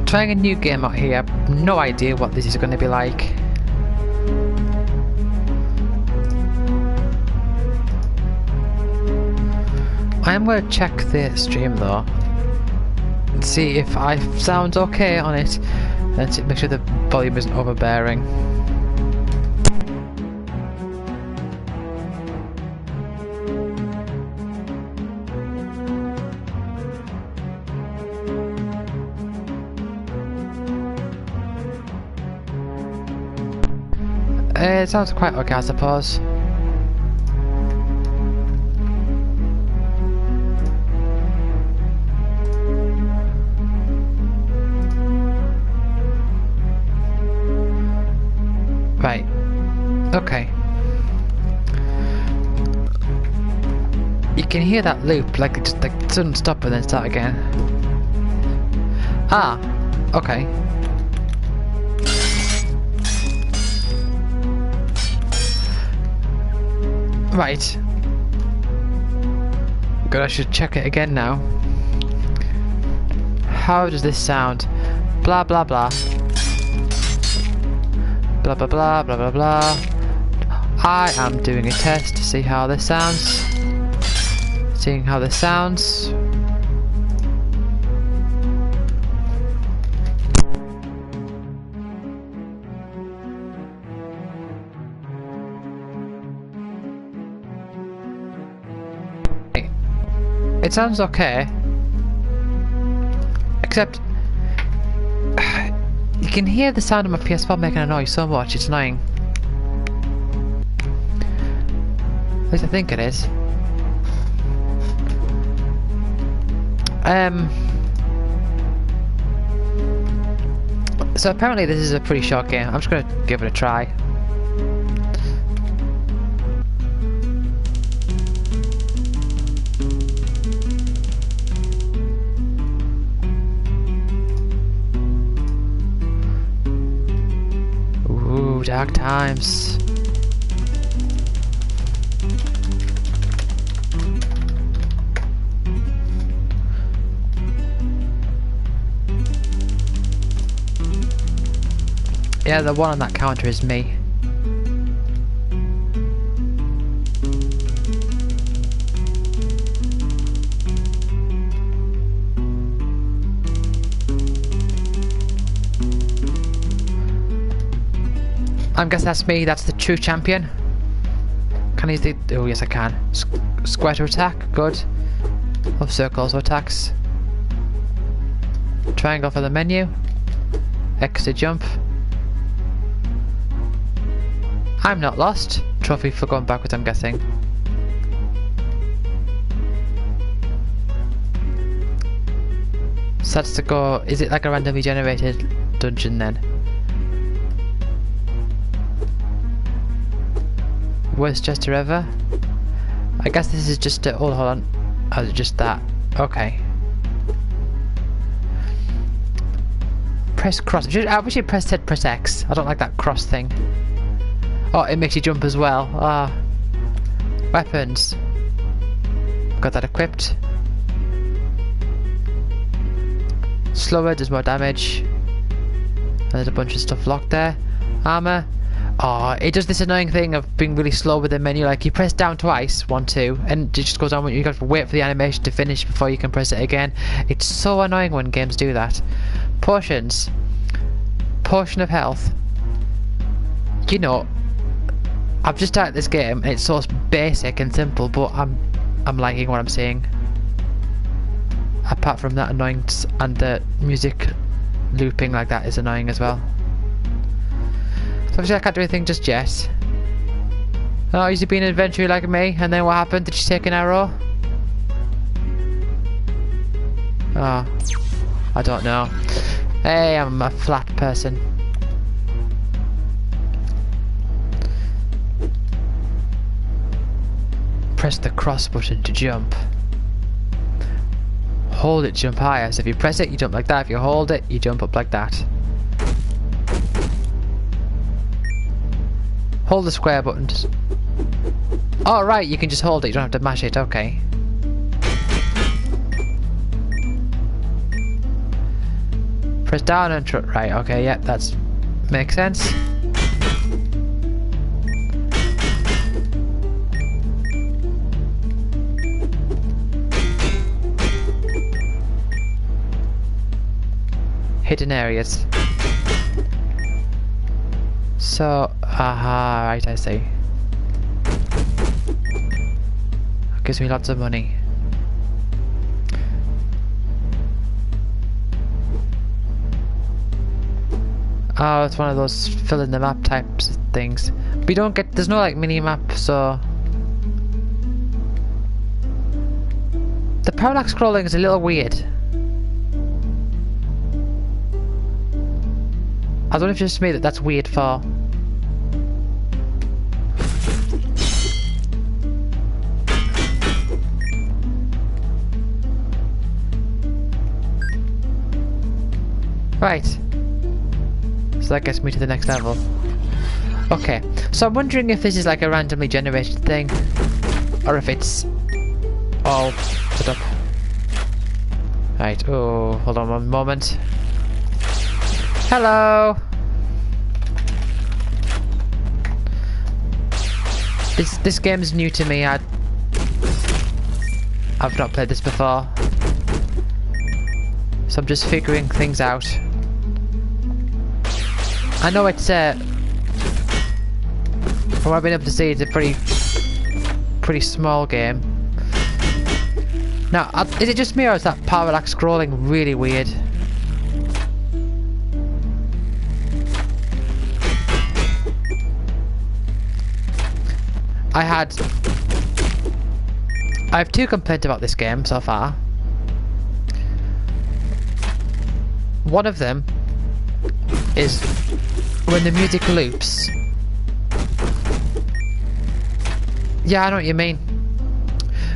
Trying a new game out here, no idea what this is going to be like. I am going to check the stream though, and see if I sound okay on it, and make sure the volume isn't overbearing. It sounds quite okay, I suppose. Right. Okay. You can hear that loop, like it just like sudden stop and then start again. Ah. Okay. Right. Good, I should check it again now. How does this sound? Blah blah blah. Blah blah blah blah blah blah. I am doing a test to see how this sounds. Seeing how this sounds. It sounds okay, except you can hear the sound of my PS4 making a noise so much, it's annoying. At least I think it is. So apparently this is a pretty short game. I'm just gonna give it a try. Ooh, dark times. Yeah, the one on that counter is me. I'm guessing that's me, that's the true champion. Can I use the... oh yes I can. Square to attack, good. Love circles or attacks. Triangle for the menu. X to jump. I'm not lost. Trophy for going backwards, I'm guessing. So that's to go... is it like a randomly generated dungeon then? Worst Chester ever? I guess this is just a... oh, hold on. Oh, is it just that? Okay. Press cross. I wish it press X. I don't like that cross thing. Oh, it makes you jump as well. Ah. Weapons. Got that equipped. Slower, does more damage. There's a bunch of stuff locked there. Armor. Oh, it does this annoying thing of being really slow with the menu. Like you press down twice, 1, 2, and it just goes on. You got to wait for the animation to finish before you can press it again. It's so annoying when games do that. Potions. Potion of health. You know, I've just started this game and it's so basic and simple, but I'm liking what I'm seeing. Apart from that annoyance, and the music looping like that is annoying as well. So obviously I can't do anything just yet. Oh, is he being an adventurer like me? And then what happened? Did she take an arrow? Oh, I don't know. Hey, I'm a flat person. Press the cross button to jump. Hold it to jump higher. So if you press it, you jump like that. If you hold it, you jump up like that. Hold the square button. Oh right, you can just hold it. You don't have to mash it. Okay. Press down and right, okay, yeah, that's makes sense. Hidden areas. So, aha, right, I see. Gives me lots of money. Oh, it's one of those fill in the map types of things. But you don't get, there's no like mini map, so. The parallax scrolling is a little weird. I don't know if it's just me that's weird for. Right. So that gets me to the next level. Okay, so I'm wondering if this is like a randomly generated thing, or if it's all put up. Right, oh, hold on one moment. Hello! This game is new to me. I've not played this before. So I'm just figuring things out. I know it's from what I've been able to see, it's a pretty small game. Now, is it just me or is that parallax scrolling really weird? I have two complaints about this game so far. One of them is when the music loops. Yeah, I know what you mean.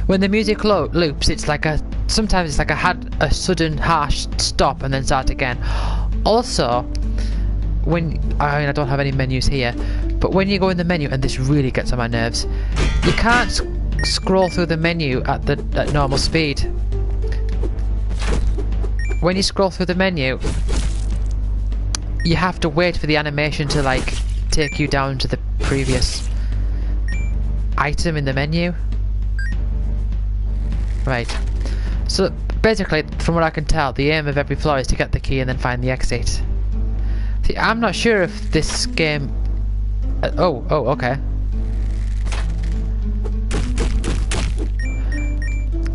When the music loops, it's like sometimes it's like a sudden harsh stop and then start again. Also, I don't have any menus here, but when you go in the menu, and this really gets on my nerves, you can't scroll through the menu at normal speed. When you scroll through the menu, you have to wait for the animation to like take you down to the previous item in the menu. Right. So basically, from what I can tell, the aim of every floor is to get the key and then find the exit. See, I'm not sure if this game... oh, okay.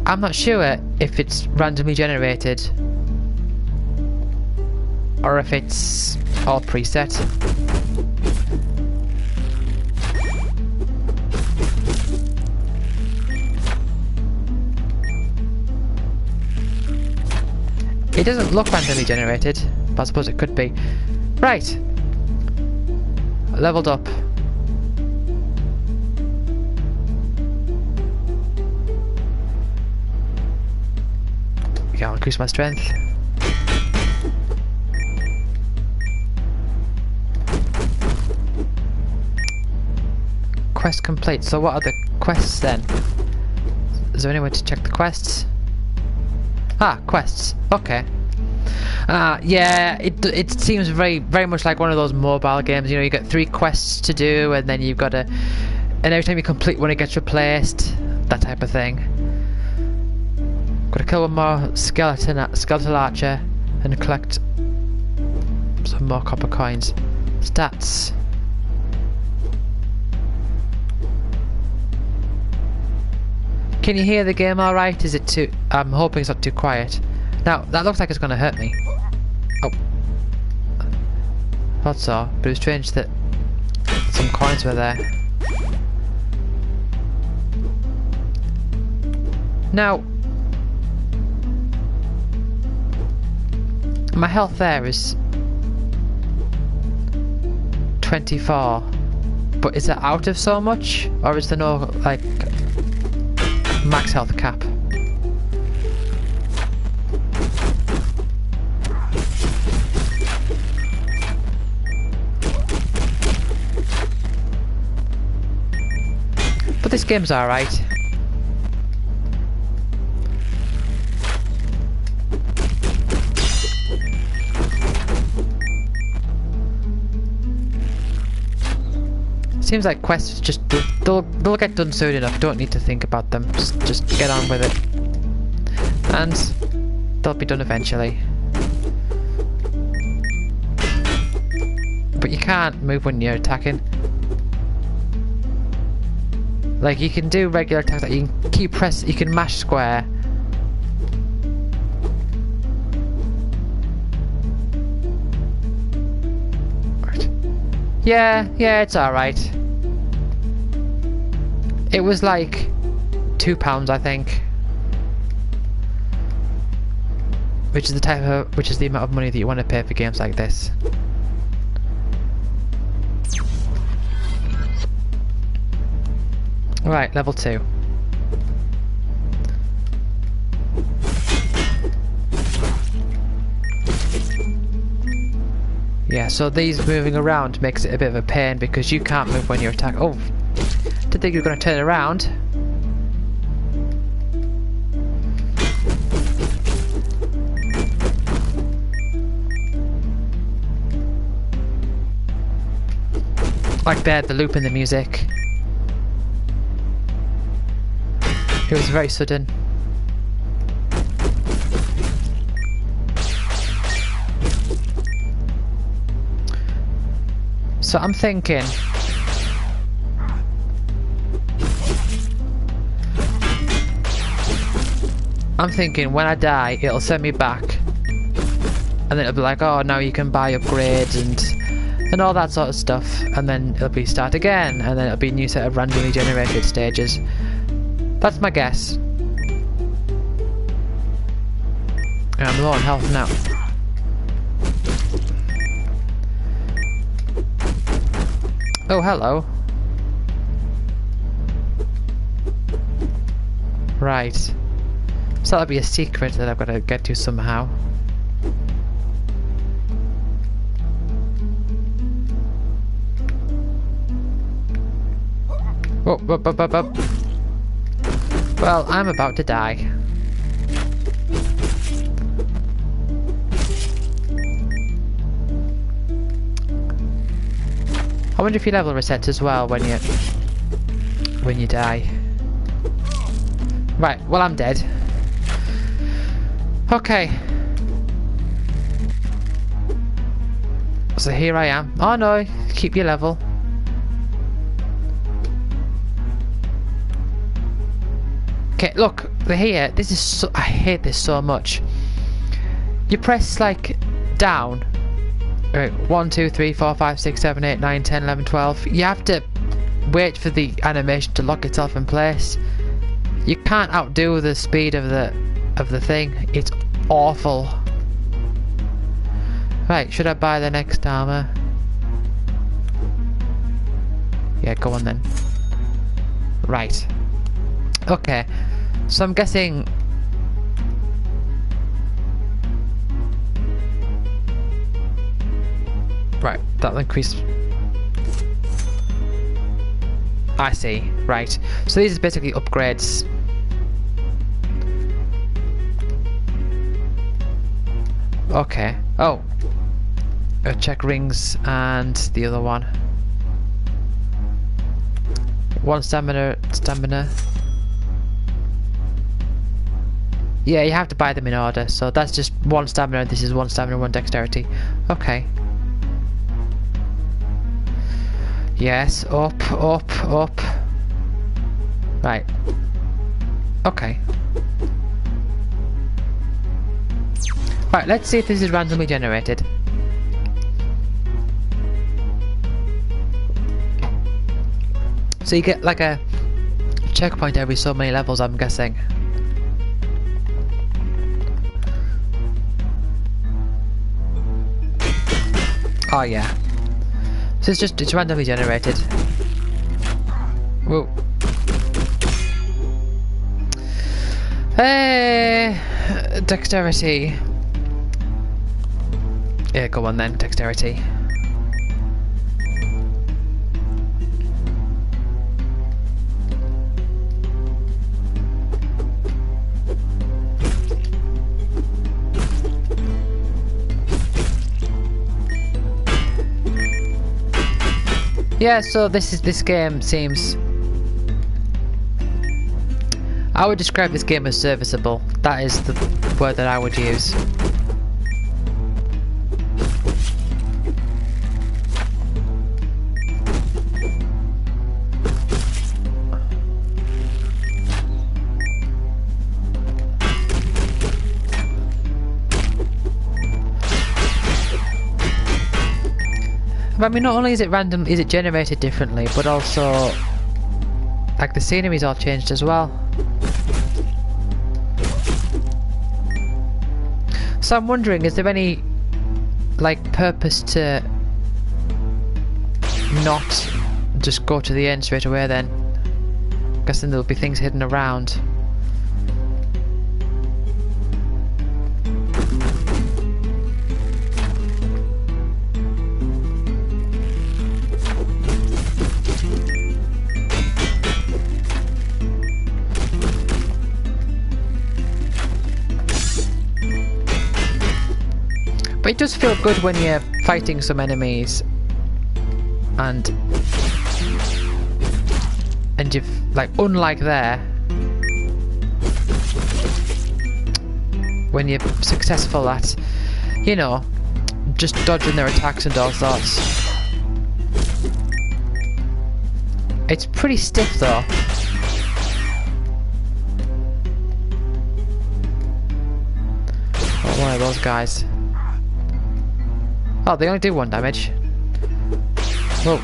I'm not sure if it's randomly generated or if it's all preset. It doesn't look randomly generated, but I suppose it could be. Right. Leveled up. Okay, I'll increase my strength. Quest complete. So what are the quests then? Is there any way to check the quests? Ah, quests. Okay. Yeah, it seems very much like one of those mobile games. You know, you get 3 quests to do, and then you've got to, and every time you complete one, it gets replaced. That type of thing. Got to kill one more skeletal archer, and collect some more copper coins. Stats. Can you hear the game alright? Is it too... I'm hoping it's not too quiet. Now, that looks like it's going to hurt me. Oh. Thought so, but it was strange that some coins were there. Now, my health there is 24. But is it out of so much? Or is there no, like... max health cap? But this game's alright. Seems like quests just they'll get done soon enough. You don't need to think about them. Just get on with it, and they'll be done eventually. But you can't move when you're attacking. Like you can do regular attacks. Like you can keep press. You can mash square. Yeah, it's alright. It was like £2, I think. Which is the amount of money that you want to pay for games like this. Right, level 2. Yeah, so these moving around makes it a bit of a pain because you can't move when you attack. Oh, didn't think you were going to turn around. Like there, the loop in the music. It was very sudden. So I'm thinking when I die it'll send me back and then it'll be like, oh, now you can buy upgrades and all that sort of stuff, and then it'll be start again, and then it'll be a new set of randomly generated stages. That's my guess. And I'm low on health now. Oh, hello. Right. So that'll be a secret that I've got to get to somehow. Oh, well, I'm about to die. I wonder if your level resets as well when you die. Right, well I'm dead. Okay. So here I am. Oh no, keep your level. Okay, look, here, this is so, I hate this so much. You press like down. Right, 1, 2, 3, 4, 5, 6, 7, 8, 9, 10, 11, 12. You have to wait for the animation to lock itself in place. You can't outdo the speed of the thing. It's awful. Right, should I buy the next armor? Yeah, go on then. Right. Okay. So I'm guessing right, that'll increase. I see, right. So these are basically upgrades. Okay. Oh. Check rings and the other one. One stamina. Yeah, you have to buy them in order. So that's just one stamina. This is one stamina, one dexterity. Okay. Yes, up. Right. Okay. Right, let's see if this is randomly generated. So you get like a checkpoint every so many levels, I'm guessing. Oh yeah. So it's randomly generated. Whoa. Hey, dexterity. Yeah, go on then, dexterity. Yeah, so this game seems... I would describe this game as serviceable. That is the word that I would use. I mean, not only is it random, is it generated differently, but also, like, the scenery's all changed as well. So I'm wondering, is there any, like, purpose to not just go to the end straight away then? I'm guessing there'll be things hidden around. But it does feel good when you're fighting some enemies and you've, like, unlike there, when you're successful at, you know, just dodging their attacks and all sorts. It's pretty stiff though. Oh, one of those guys. Oh, they only do 1 damage. Whoa.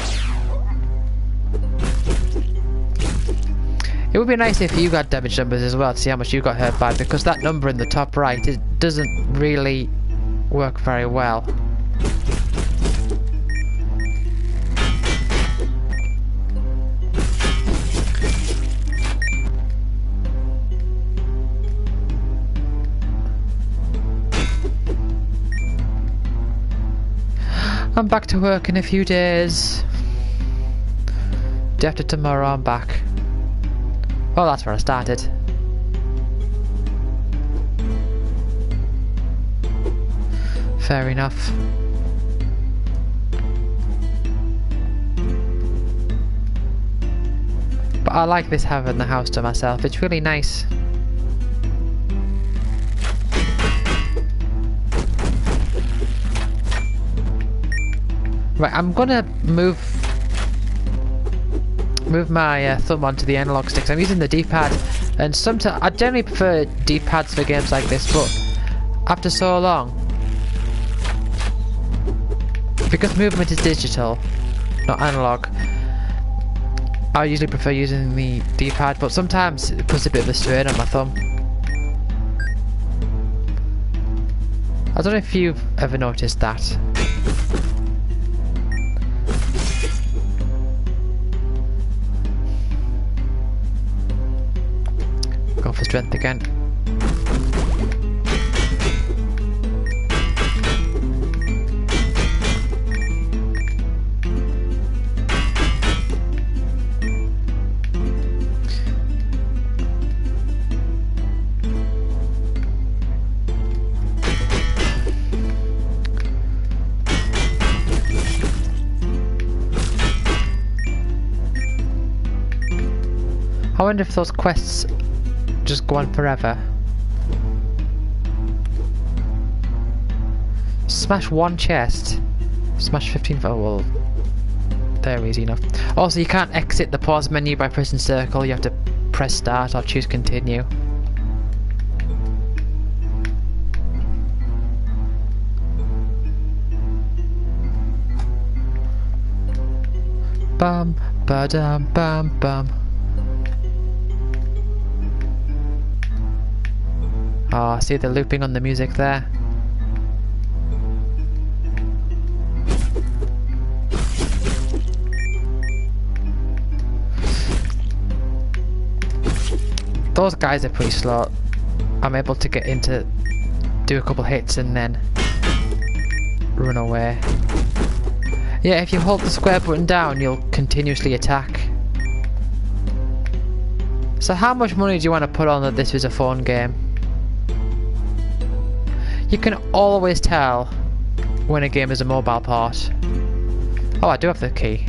It would be nice if you got damage numbers as well to see how much you got hurt by, because that number in the top right, it doesn't really work very well. I'm back to work in a few days. Day after tomorrow I'm back. Well, that's where I started. Fair enough. But I like this having the house to myself. It's really nice. Right, I'm gonna move my thumb onto the analog sticks. I'm using the D-pad, and sometimes I generally prefer D-pads for games like this, but after so long, because movement is digital, not analog, I usually prefer using the D-pad, but sometimes it puts a bit of a strain on my thumb. I don't know if you've ever noticed that. Go for strength again. I wonder if those quests just go on forever. Smash 1 chest. Smash 15. Oh well, they're easy enough. Also, you can't exit the pause menu by pressing circle. You have to press start or choose continue. Bum ba dum bum bum. Oh, see the looping on the music there. Those guys are pretty slow. I'm able to get into, do a couple hits and then run away. Yeah, if you hold the square button down, you'll continuously attack. So how much money do you want to put on that this is a phone game? You can always tell when a game is a mobile port. Oh, I do have the key.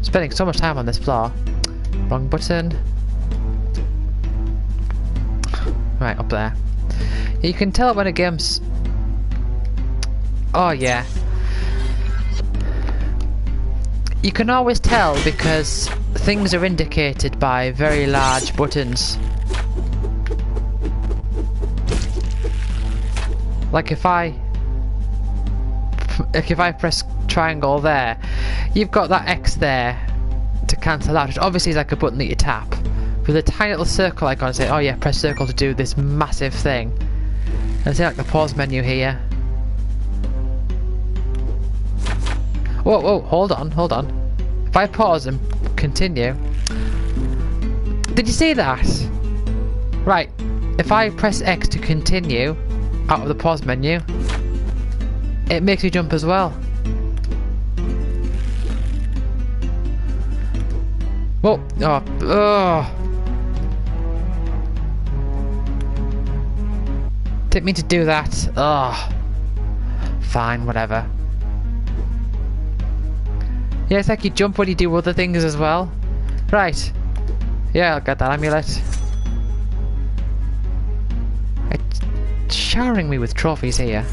Spending so much time on this floor. Wrong button. Right, up there. You can tell when a game's... Oh yeah. You can always tell because things are indicated by very large buttons. Like if I press triangle there, you've got that X there to cancel out, which obviously is like a button that you tap. With a tiny little circle icon saying, oh yeah, press circle to do this massive thing. And say like the pause menu here. Whoa, whoa, hold on. If I pause and continue... Did you see that? Right, if I press X to continue out of the pause menu, it makes me jump as well. Whoa, oh. Didn't mean to do that. Ugh. Fine, whatever. Yeah, it's like you jump when you do other things as well. Right. Yeah, I'll get that amulet. It's showering me with trophies here.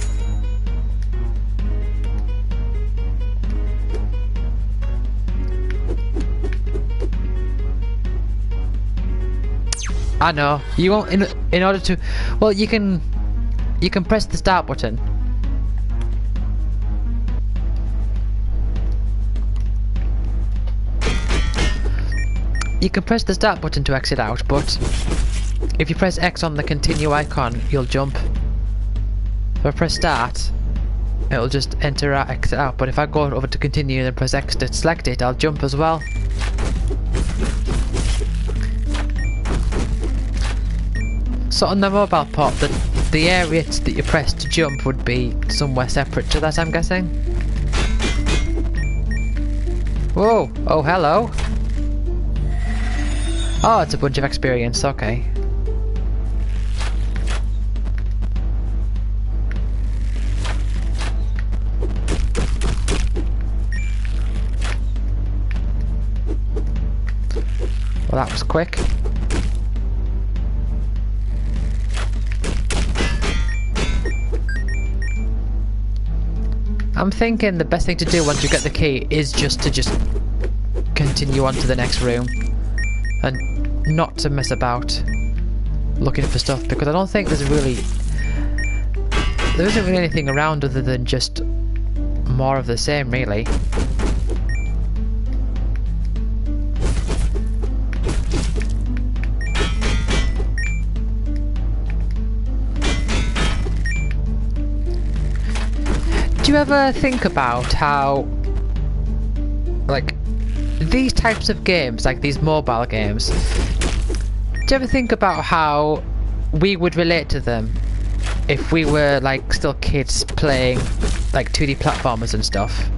I know. You won't in order to... Well, you can press the start button. You can press the start button to exit out, but if you press X on the continue icon, you'll jump. If I press start, it'll just enter out, exit out, but if I go over to continue and press X to select it, I'll jump as well. So on the mobile port, the area that you press to jump would be somewhere separate to that, I'm guessing. Whoa! Oh, hello! Oh, it's a bunch of experience, okay. Well, that was quick. I'm thinking the best thing to do once you get the key is just continue on to the next room. And not to mess about looking for stuff, because I don't think there isn't really anything around other than just more of the same, really. Do you ever think about how, like, these types of games, like these mobile games, do you ever think about how we would relate to them if we were like still kids playing like 2D platformers and stuff?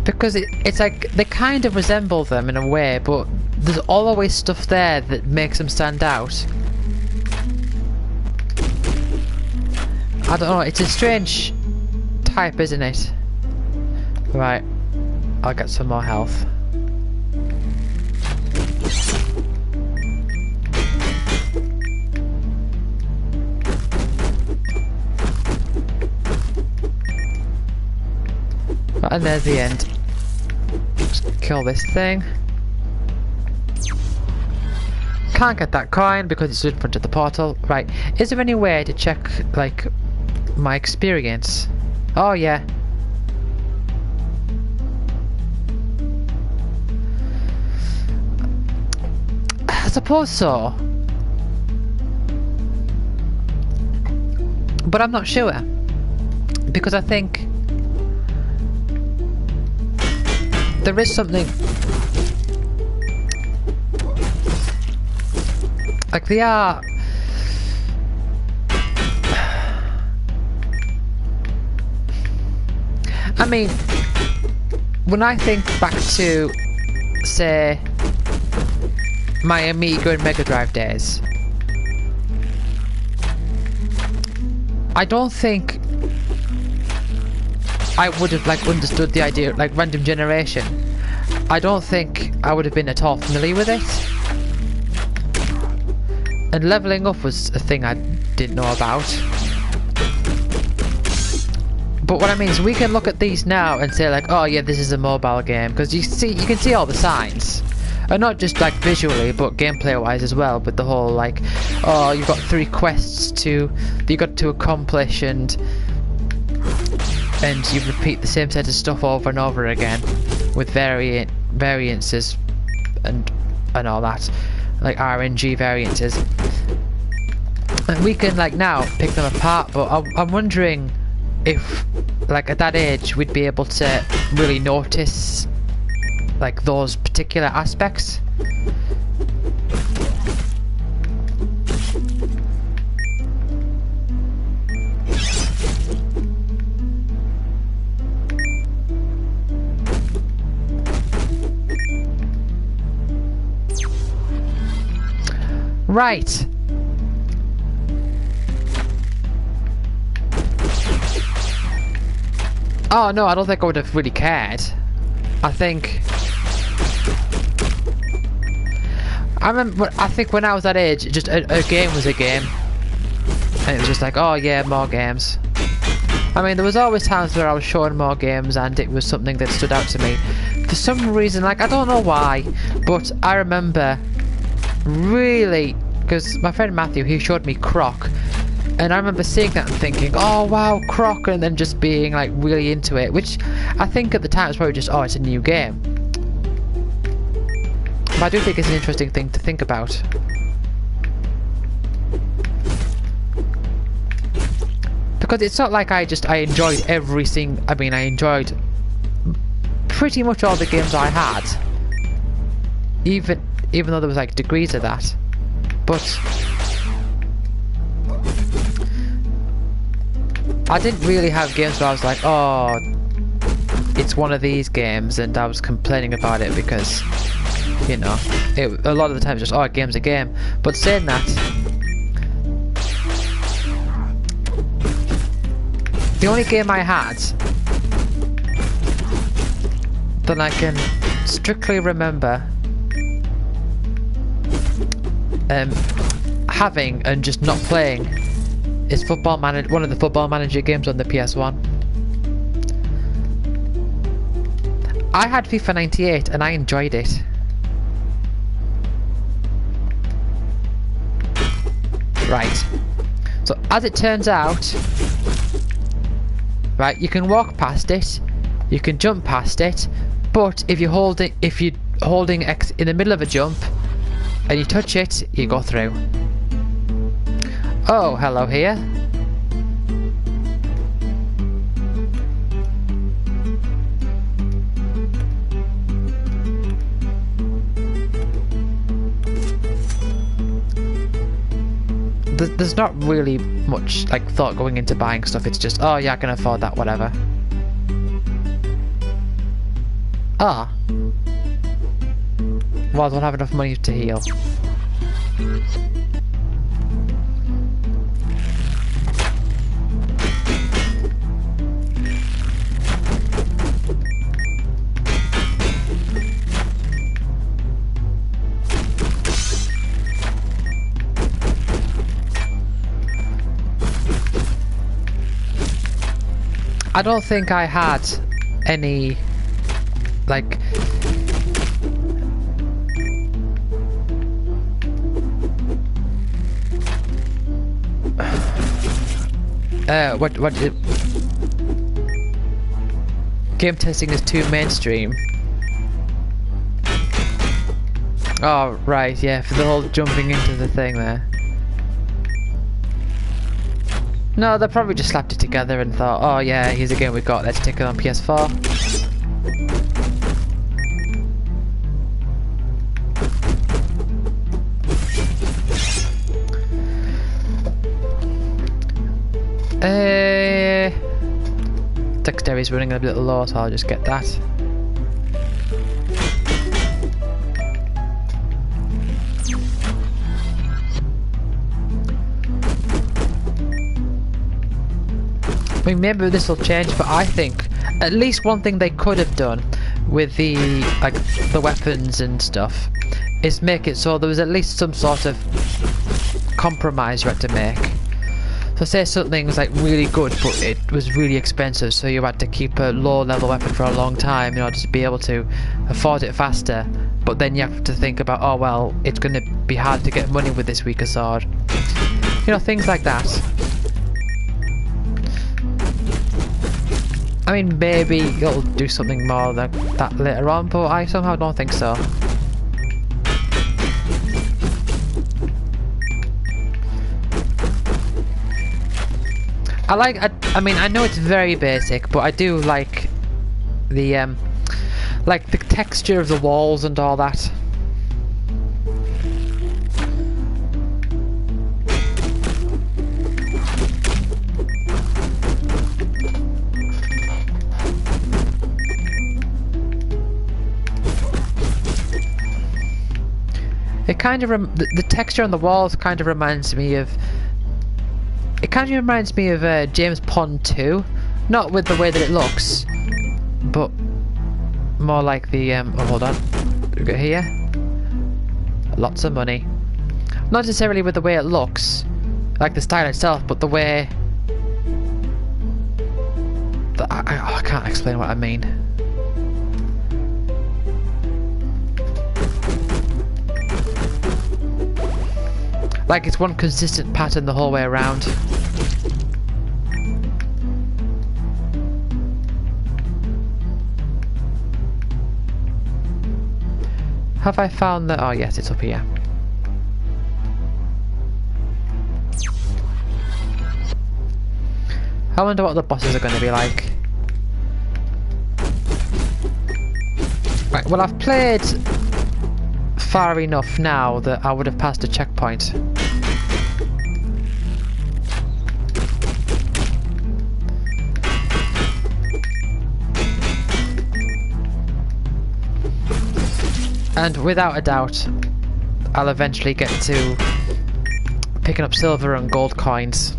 Because it's like they kind of resemble them in a way, but there's always stuff there that makes them stand out. I don't know, it's a strange type, isn't it? Right, I'll get some more health. Right, and there's the end. Just kill this thing. Can't get that coin because it's in front of the portal. Right, is there any way to check, like, my experience? Oh yeah. I suppose so. But I'm not sure. Because I think there is something like they are. I mean, when I think back to, say, my Amiga and Mega Drive days, I don't think I would have like understood the idea like random generation, I don't think I would have been at all familiar with it. And leveling up was a thing I didn't know about. But what I mean is we can look at these now and say like, oh yeah, this is a mobile game, because you can see all the signs. And not just like visually, but gameplay wise as well, with the whole like, oh, you've got 3 quests that you got to accomplish, and you repeat the same set of stuff over and over again with variances and all that, like RNG variances. And we can like now pick them apart, but I'm wondering if like at that age we'd be able to really notice like those particular aspects. Right. Oh no, I don't think I would have really cared. I think when I was that age, just a game was a game. And it was just like, oh yeah, more games. I mean, there was always times where I was showing more games and it was something that stood out to me. For some reason, like, I don't know why, but I remember really, because my friend Matthew, he showed me Croc. And I remember seeing that and thinking, oh wow, Croc, and then just being like really into it, which I think at the time was probably just, oh, it's a new game. But I do think it's an interesting thing to think about. Because it's not like I enjoyed I enjoyed pretty much all the games I had. Even though there was like degrees of that. But I didn't really have games where I was like, oh, it's one of these games, and I was complaining about it because, you know, a lot of the time it's just, oh, a game's a game. But saying that, the only game I had that I can strictly remember having and just not playing is one of the Football Manager games on the PS1. I had FIFA 98 and I enjoyed it. Right. So as it turns out, right, you can walk past it, you can jump past it, but if you're holding X in the middle of a jump and you touch it, you go through. Oh, hello here. There's not really much like thought going into buying stuff. It's just, oh yeah, I can afford that, whatever. Ah. Well, I don't have enough money to heal. I don't think I had any, like, game testing is too mainstream. Oh, right, yeah, for the whole jumping into the thing there. No, they probably just slapped it together and thought, oh yeah, here's a game we got, let's take it on PS4. Dexterity's running a little low, so I'll just get that. I mean, maybe this will change, but I think At least one thing they could have done with the the weapons and stuff is make it so there was at least some sort of compromise you had to make. So say something was like really good but it was really expensive, so you had to keep a low level weapon for a long time in order to be able to afford it faster, but then you have to think about, oh well, it's going to be hard to get money with this weaker sword. You know, things like that. I mean, maybe it'll do something more like that later on, but I somehow don't think so. I mean, I know it's very basic, but I do like the texture of the walls and all that. It kind of the texture on the walls kind of reminds me of. It kind of reminds me of James Pond 2, not with the way that it looks, but more like the. Oh, hold on. Look at here. Lots of money. Not necessarily with the way it looks, like the style itself, but the way. I can't explain what I mean. Like it's one consistent pattern the whole way around. Have I found that? Oh yes, it's up here. I wonder what the bosses are going to be like. Right, well I've played far enough now that I would have passed a checkpoint. And without a doubt, I'll eventually get to picking up silver and gold coins.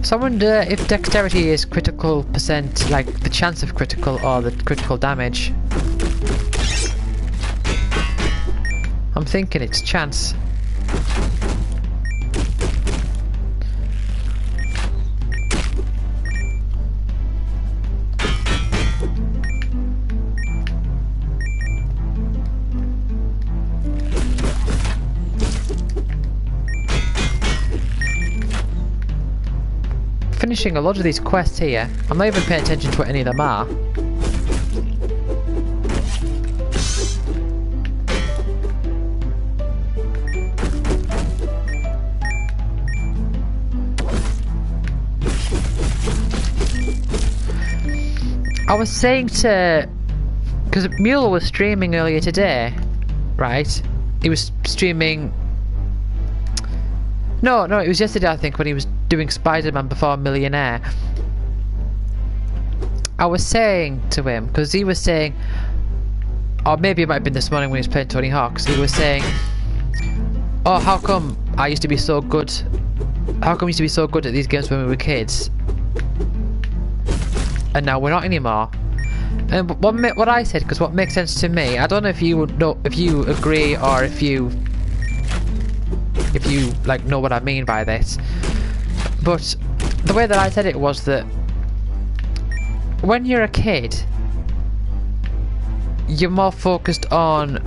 So I wonder if dexterity is critical percent, like the chance of critical or the critical damage. I'm thinking it's chance. Finishing a lot of these quests here. I'm not even paying attention to what any of them are. I was saying to... because Mule was streaming earlier today, right? He was streaming... No, it was yesterday I think when he was doing Spider-Man Before Millionaire. I was saying to him, because he was saying, or maybe it might have been this morning when he was playing Tony Hawk's, he was saying, oh, how come I used to be so good? How come we used to be so good at these games when we were kids? And now we're not anymore. And what I said, because what makes sense to me, I don't know if you know, if you agree or if you like know what I mean by this, but the way that I said it was that when you're a kid, you're more focused on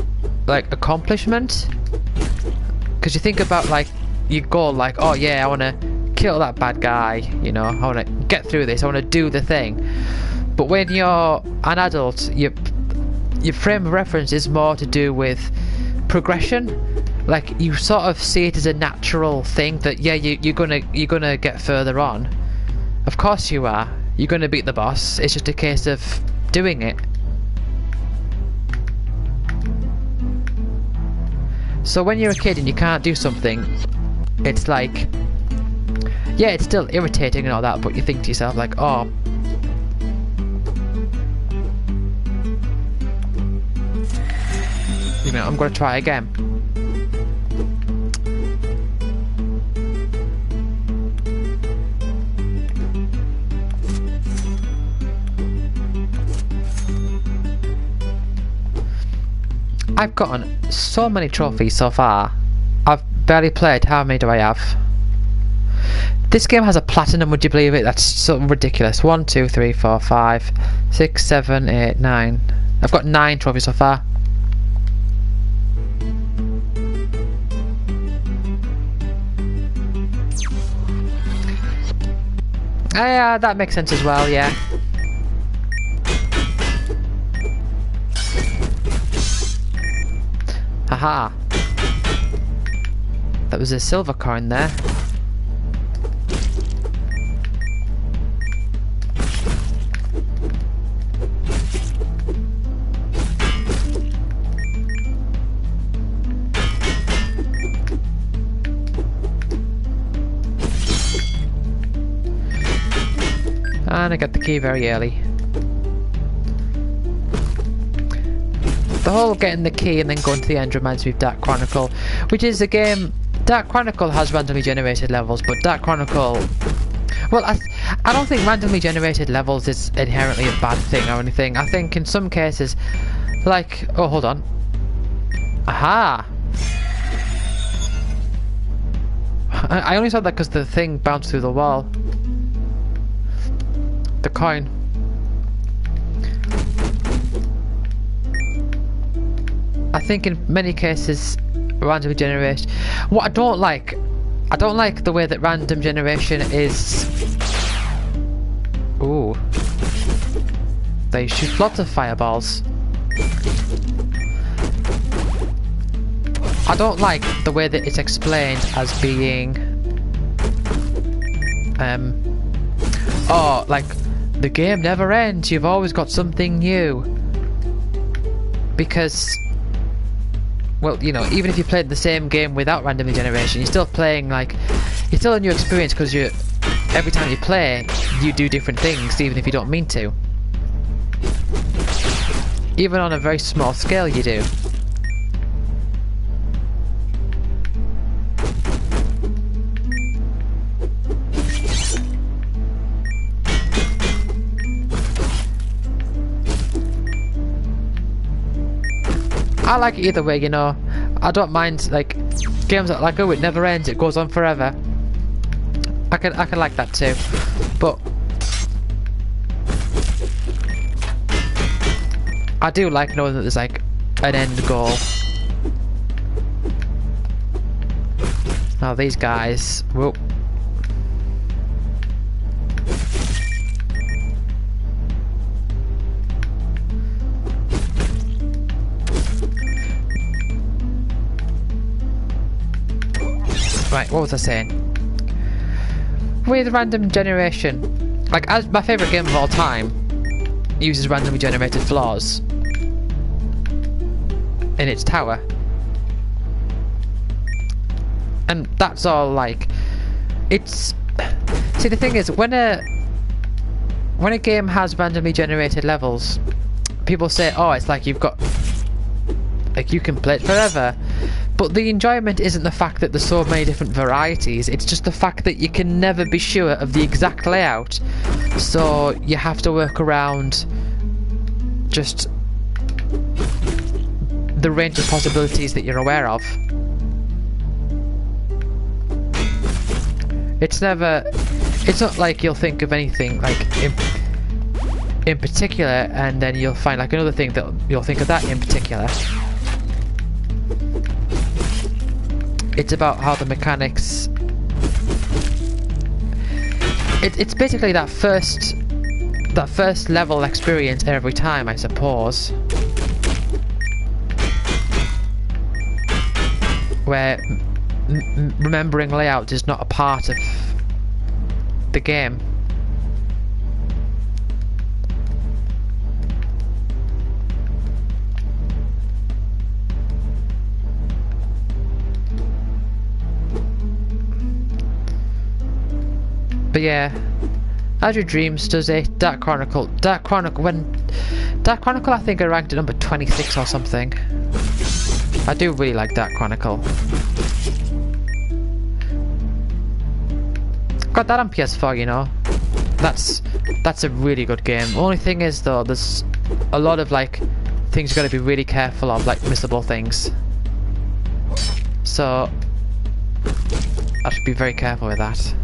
like accomplishment, because you think about like your goal, like, oh yeah, I want to kill that bad guy, you know, I want to get through this, I want to do the thing. But when you're an adult, your frame of reference is more to do with progression. Like you sort of see it as a natural thing that yeah, you're gonna get further on. Of course you are. You're gonna beat the boss. It's just a case of doing it. So when you're a kid and you can't do something, it's like Yeah, it's still irritating and all that, but you think to yourself like, oh. You know, I'm gonna try again. I've gotten so many trophies so far. I've barely played. How many do I have? This game has a platinum, would you believe it? That's something ridiculous. 1, 2, 3, 4, 5, 6, 7, 8, 9. I've got 9 trophies so far. Yeah, that makes sense as well, yeah. Haha. That was a silver coin there. And I got the key very early. The whole getting the key and then going to the end reminds me of Dark Chronicle, which is a game. Dark Chronicle has randomly generated levels, but Dark Chronicle, well, I don't think randomly generated levels is inherently a bad thing or anything. I think in some cases, like, oh, hold on. Aha! I only saw that because the thing bounced through the wall. The coin. I think in many cases randomly generate. What I don't like the way that random generation is. Ooh. They shoot lots of fireballs. I don't like the way that it's explained as being oh, like the game never ends, you've always got something new. Because, well, you know, even if you played the same game without random generation, you're still playing, like, it's still a new experience because every time you play, you do different things, even if you don't mean to. Even on a very small scale, you do. I like it either way, you know. I don't mind, like, games that, like, oh, it never ends, it goes on forever. I can like that too. But I do like knowing that there's, like, an end goal. Now these guys, whoa. Right, what was I saying? With random generation, like, as my favourite game of all time uses randomly generated floors in its tower. And that's all, like, it's... See, the thing is, when a game has randomly generated levels, people say, oh, it's like you've got... like, you can play it forever. But the enjoyment isn't the fact that there's so many different varieties, it's just the fact that you can never be sure of the exact layout. So you have to work around just the range of possibilities that you're aware of. It's not like you'll think of anything like in particular and then you'll find like another thing that you'll think of that in particular. It's about how the mechanics... It's basically that first level experience every time, I suppose. Where remembering layout is not a part of the game. yeah. As Your Dreams does it. Dark Chronicle I think I ranked at number 26 or something. I do really like Dark Chronicle. Got that on PS4, you know. That's a really good game. Only thing is though, there's a lot of like things you gotta be really careful of, like missable things. So I should be very careful with that.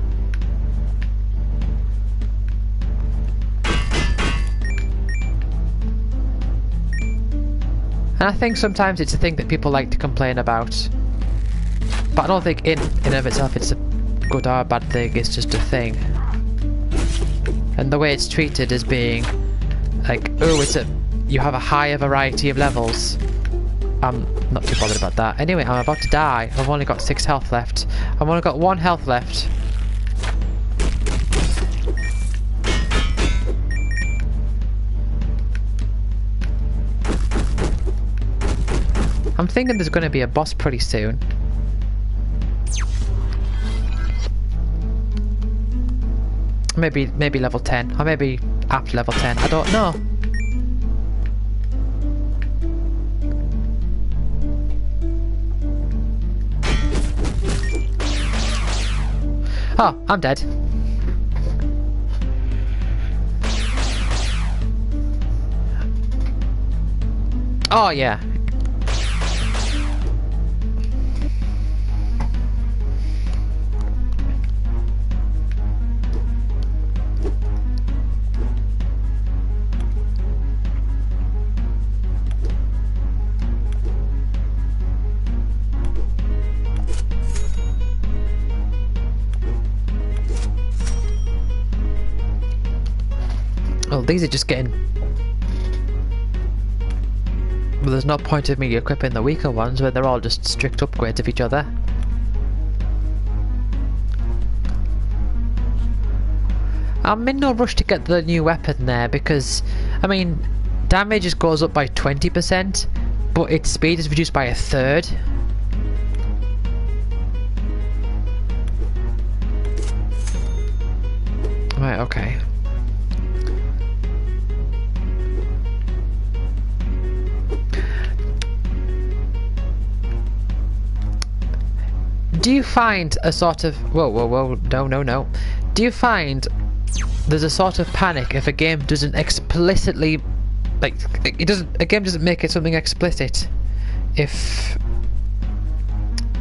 And I think sometimes it's a thing that people like to complain about. But I don't think in and of itself it's a good or a bad thing, it's just a thing. And the way it's treated as being like, oh, you have a higher variety of levels. I'm not too bothered about that. Anyway, I'm about to die. I've only got 6 health left. I've only got 1 health left. I'm thinking there's going to be a boss pretty soon. Maybe level 10, or maybe after level 10, I don't know. Oh, I'm dead. Oh yeah. Well, these are just getting... Well, there's no point of me equipping the weaker ones where they're all just strict upgrades of each other. I'm in no rush to get the new weapon there because, I mean, damage just goes up by 20%, but its speed is reduced by 1/3. Right, okay. Do you find a sort of... Whoa, no. Do you find there's a sort of panic if a game doesn't explicitly... Like, a game doesn't make it something explicit if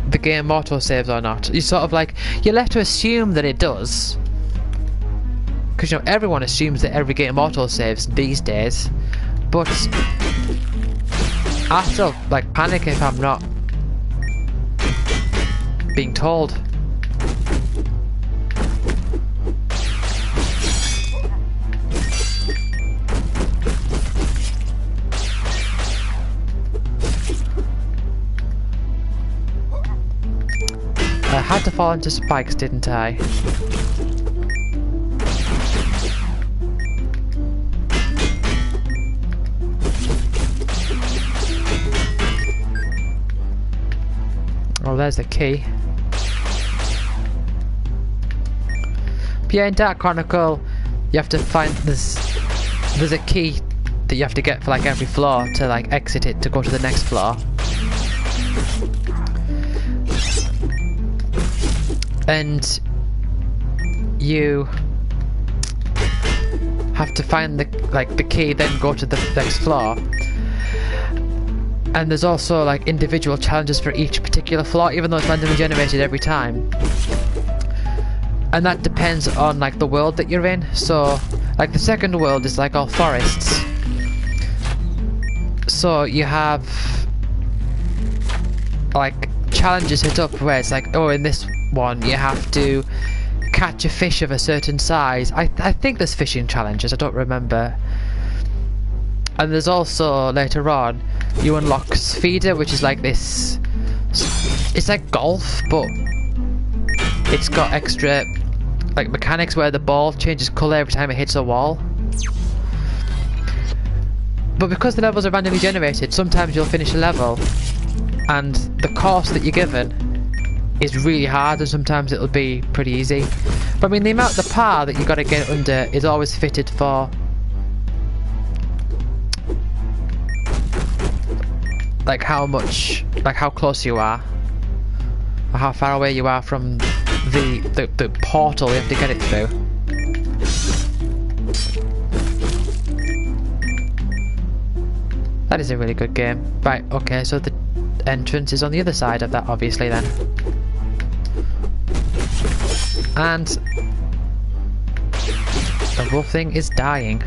the game auto-saves or not? You sort of like... You're left to assume that it does. Because, you know, everyone assumes that every game auto-saves these days. But I still, like, panic if I'm not being told. I had to fall into spikes, didn't I? Oh, there's the key. But yeah, in Dark Chronicle, you have to find there's a key that you have to get for like every floor to like exit it to go to the next floor. And you have to find the key, then go to the next floor. And there's also like individual challenges for each particular floor, even though it's randomly generated every time. And that depends on like the world that you're in. So like the second world is like all forests. So you have like challenges set up where it's like, oh, in this one you have to catch a fish of a certain size. I think there's fishing challenges, I don't remember. And there's also later on you unlock Speeder, which is like this, it's like golf, but it's got extra like mechanics where the ball changes colour every time it hits a wall. But because the levels are randomly generated, sometimes you'll finish a level and the course that you're given is really hard, and sometimes it'll be pretty easy. But I mean, the par that you got to get under is always fitted for like how close you are, or how far away you are from the portal you have to get it through. That is a really good game. Right, okay, so the entrance is on the other side of that, obviously, then. And the wolf thing is dying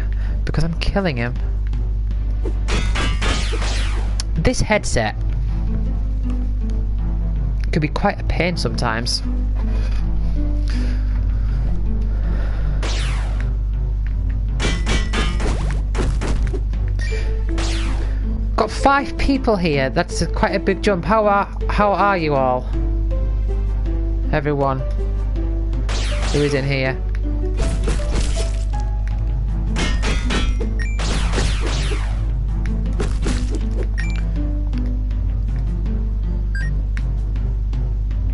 because I'm killing him. This headset could be quite a pain sometimes. Got 5 people here. That's quite a big jump. How are you all? Everyone who is in here.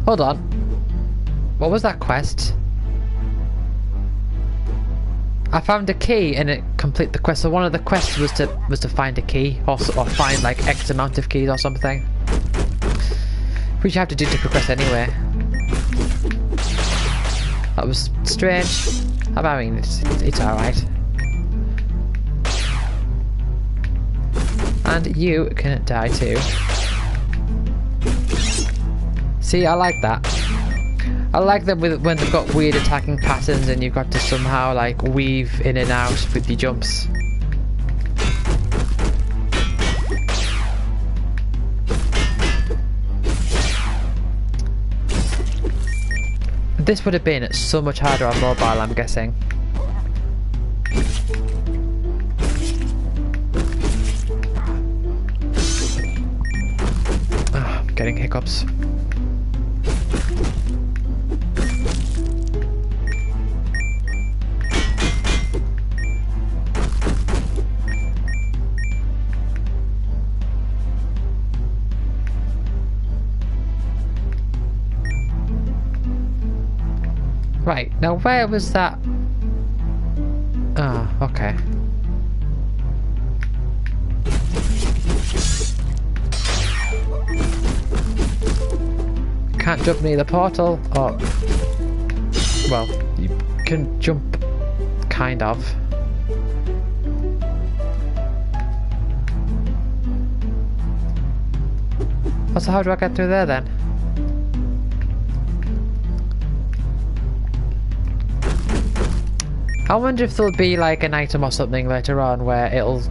Hold on. What was that quest? I found a key and it completed the quest. So one of the quests was to find a key or find like X amount of keys or something, which you have to do to progress anyway. That was strange. I mean, it's alright. And you can die too. See, I like that. I like them when they've got weird attacking patterns and you've got to somehow like weave in and out with your jumps. This would have been so much harder on mobile, I'm guessing. Oh, I'm getting hiccups. Right, now where was that? Ah, okay. Can't jump near the portal, or... well, you can jump, kind of. So how do I get through there then? I wonder if there'll be like an item or something later on where it'll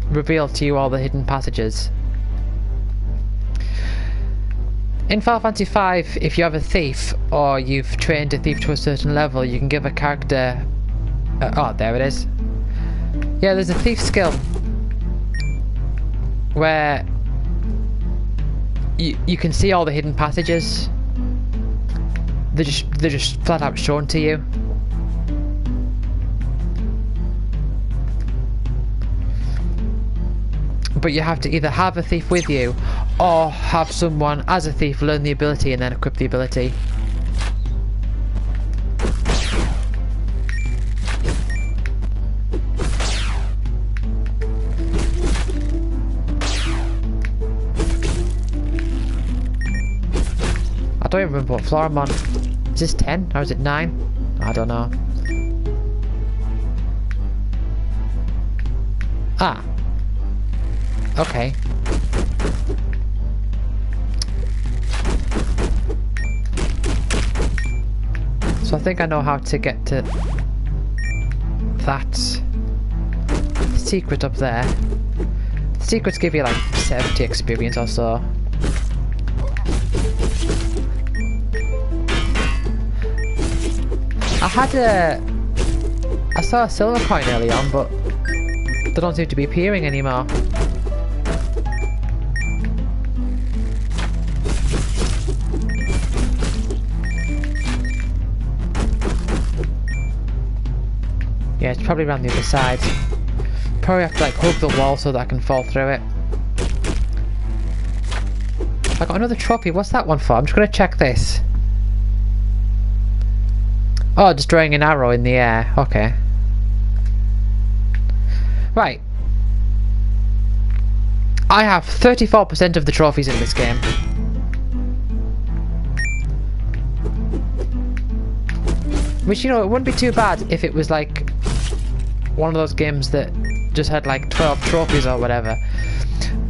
reveal to you all the hidden passages. In Final Fantasy V, if you have a thief or you've trained a thief to a certain level, you can give a character... oh, there it is. Yeah, there's a thief skill where you can see all the hidden passages. They're just flat out shown to you. But you have to either have a thief with you or have someone as a thief learn the ability and then equip the ability. I don't even remember what floor I'm on. Is this 10 or is it 9? I don't know. Ah. Okay. So I think I know how to get to that secret up there. The secrets give you like 70 experience or so. I saw a silver coin early on, but they don't seem to be appearing anymore. Yeah, it's probably around the other side. Probably have to like hug the wall so that I can fall through it. I got another trophy. What's that one for? I'm just gonna check this. Oh, just drawing an arrow in the air. Okay. Right. I have 34% of the trophies in this game. Which, you know, it wouldn't be too bad if it was like one of those games that just had like 12 trophies or whatever.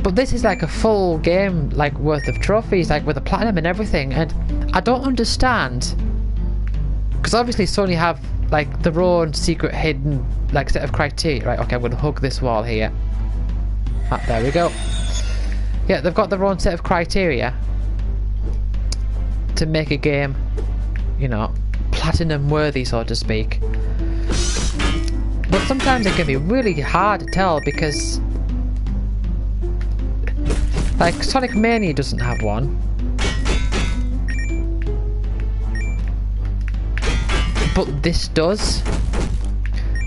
But this is like a full game like worth of trophies, like with a platinum and everything, and I don't understand. Because obviously Sony have like their own secret hidden like set of criteria. Right, okay, I'm gonna hug this wall here. Ah, there we go. Yeah, they've got their own set of criteria to make a game, you know, platinum worthy, so to speak. But sometimes it can be really hard to tell because like Sonic Mania doesn't have one. But this does.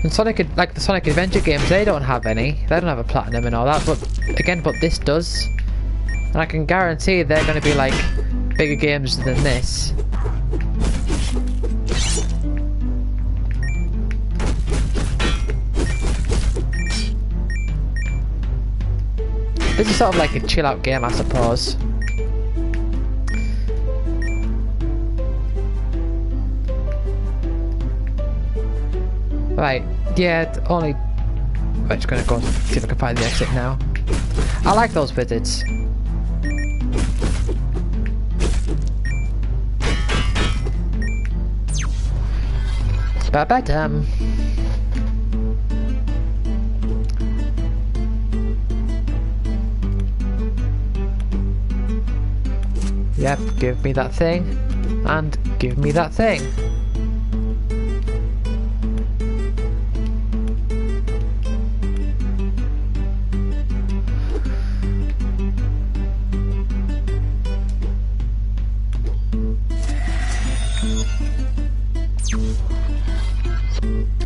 And Sonic, like the Sonic Adventure games, they don't have any. They don't have a platinum and all that. But again, but this does. And I can guarantee they're going to be like bigger games than this. This is sort of like a chill out game, I suppose. Right, yeah, only... I'm just gonna go see if I can find the exit now. I like those visits. Ba-ba-dum. Yep, give me that thing. And give me that thing.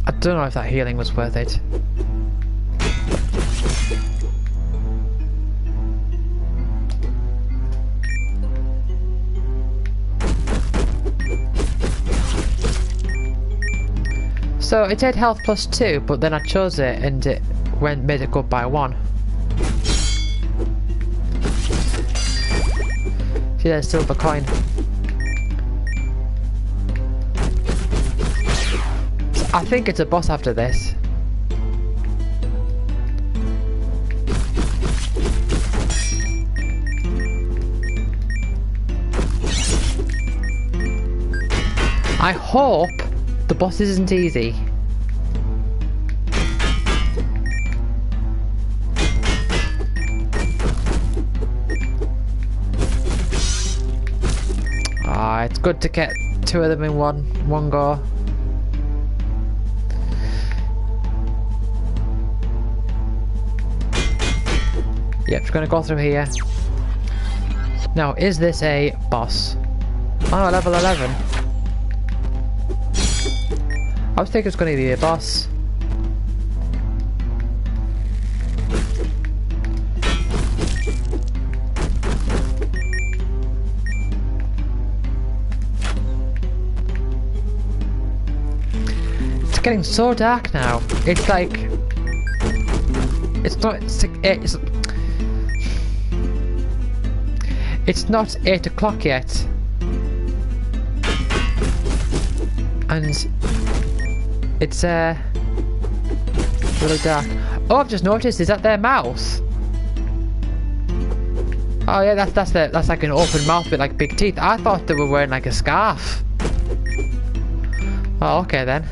I don't know if that healing was worth it. So it said health plus 2, but then I chose it and it made it go up by 1. See, there's a silver coin. So I think it's a boss after this. I hope the boss isn't easy. Ah, it's good to get 2 of them in one go. Yep, just gonna go through here. Now, is this a boss? Oh, level 11. I was thinking it's going to be a boss. It's getting so dark now. It's like... It's not 8 o'clock yet. And... it's really dark. Oh, I've just noticed, is that their mouth? Oh yeah, that's like an open mouth with like big teeth. I thought they were wearing like a scarf. Oh, okay then.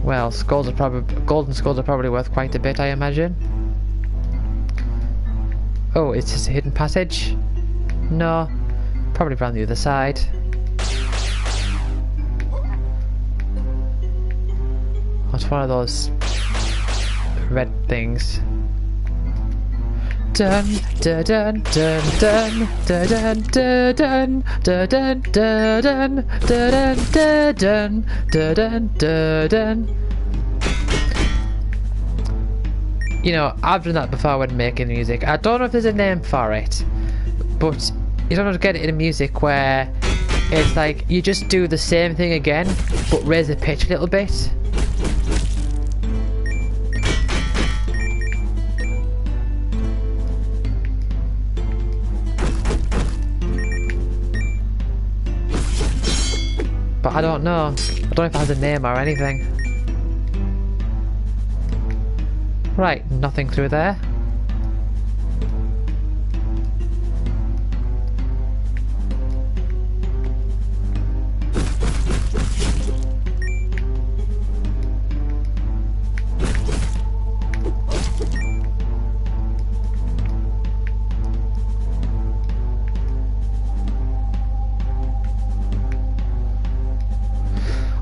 Well, golden skulls are probably worth quite a bit, I imagine. Oh, it's just a hidden passage? No, probably around the other side. What's one of those red things? Dun dun dun dun dun dun dun dun dun dun dun dun dun dun dun dun. you know, I've done that before when making music. I don't know if there's a name for it, but you don't have to get it in music where it's like you just do the same thing again, but raise the pitch a little bit. But I don't know. I don't know if it has a name or anything. Right, nothing through there.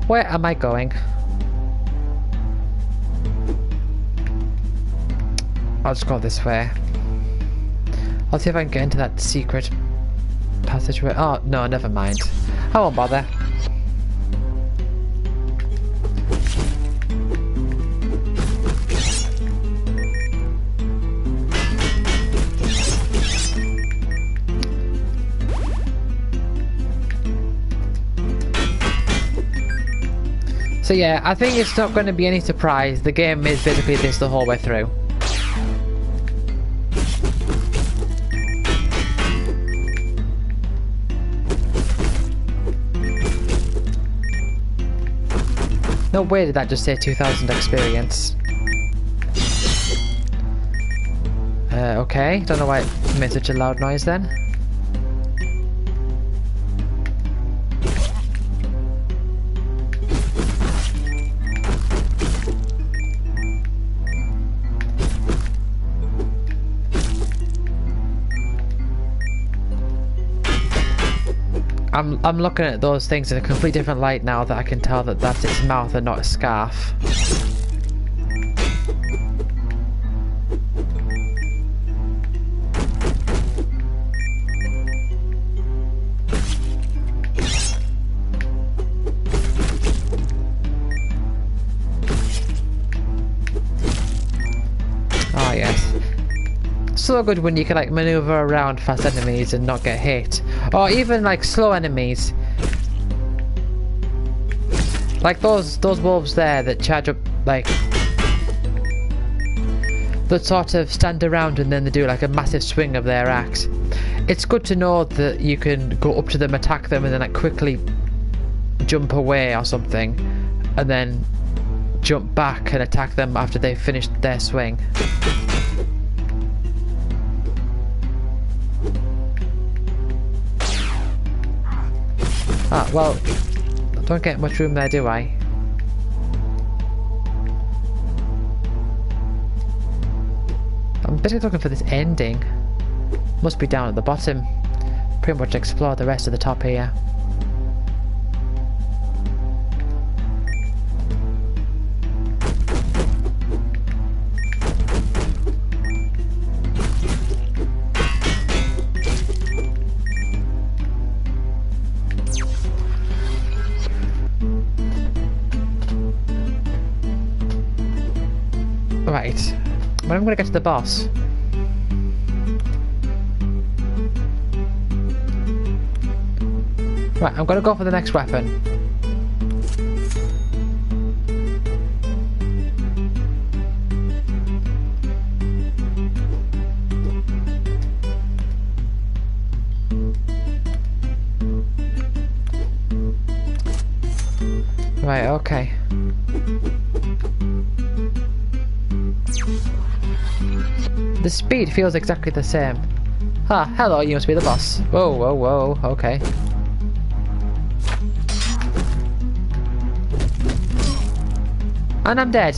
Where am I going? I'll just go this way. I'll see if I can get into that secret passageway. Oh, no, never mind. I won't bother. So yeah, I think it's not going to be any surprise. The game is basically this the whole way through. No way did that just say 2000 experience. Okay, don't know why it made such a loud noise then. I'm looking at those things in a completely different light now that I can tell that that's its mouth and not a scarf. Oh yes. So good when you can like maneuver around fast enemies and not get hit. Or even like slow enemies. Like those wolves there that charge up, like that sort of stand around and then they do like a massive swing of their axe. It's good to know that you can go up to them, attack them, and then like quickly jump away or something, and then jump back and attack them after they've finished their swing. Ah, well, I don't get much room there, do I? I'm basically looking for this ending. Must be down at the bottom. Pretty much explore the rest of the top here. Right, when I'm gonna get to the boss. Right, I'm gonna go for the next weapon. Right, okay. The speed feels exactly the same. Ah, hello, you must be the boss. Whoa, whoa, whoa, okay. And I'm dead.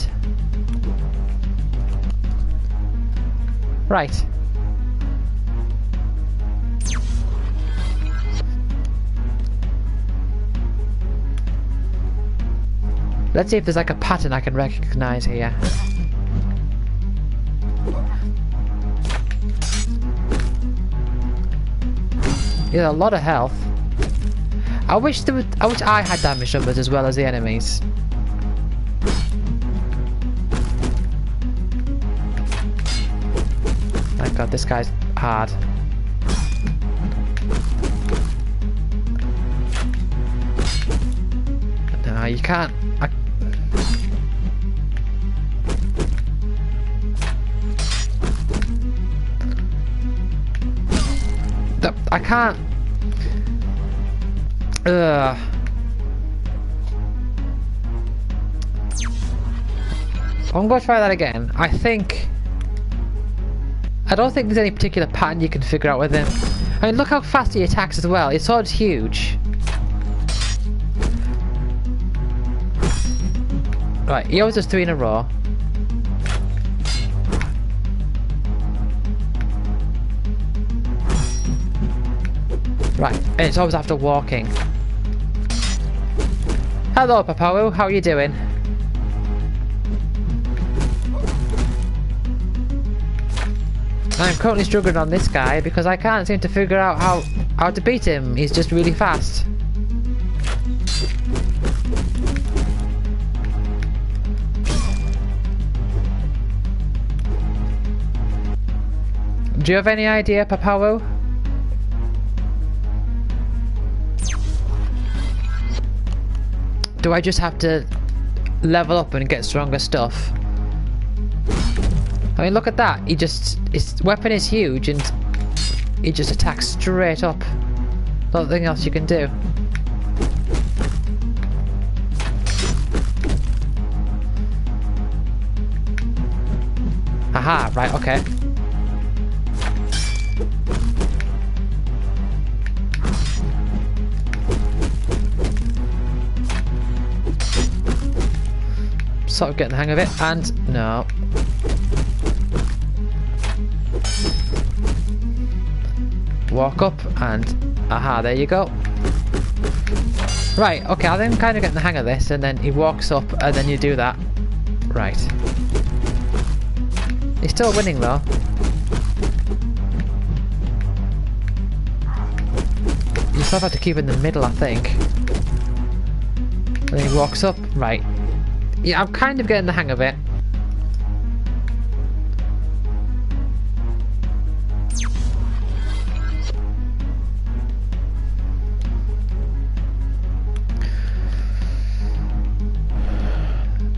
Right. Let's see if there's like a pattern I can recognize here. Yeah, a lot of health. I wish I had damage numbers as well as the enemies. God, this guy's hard. No, you can't. I can't. Ugh. I'm going to try that again. I don't think there's any particular pattern you can figure out with him. I mean, look how fast he attacks as well. His sword's huge. Right, he always does 3 in a row. Right, and it's always after walking. Hello, Papawu, how are you doing? I'm currently struggling on this guy because I can't seem to figure out how to beat him. He's just really fast. Do you have any idea, Papawu? Do I just have to level up and get stronger stuff? I mean, look at that. His weapon is huge and he just attacks straight up. Nothing else you can do. Aha, right, okay. Sort of getting the hang of it, and no. Walk up and aha, there you go. Right, okay, I think I'm kind of getting the hang of this, and then he walks up and then you do that. Right. He's still winning though. You still have to keep in the middle, I think. And then he walks up, right. Yeah, I'm kind of getting the hang of it.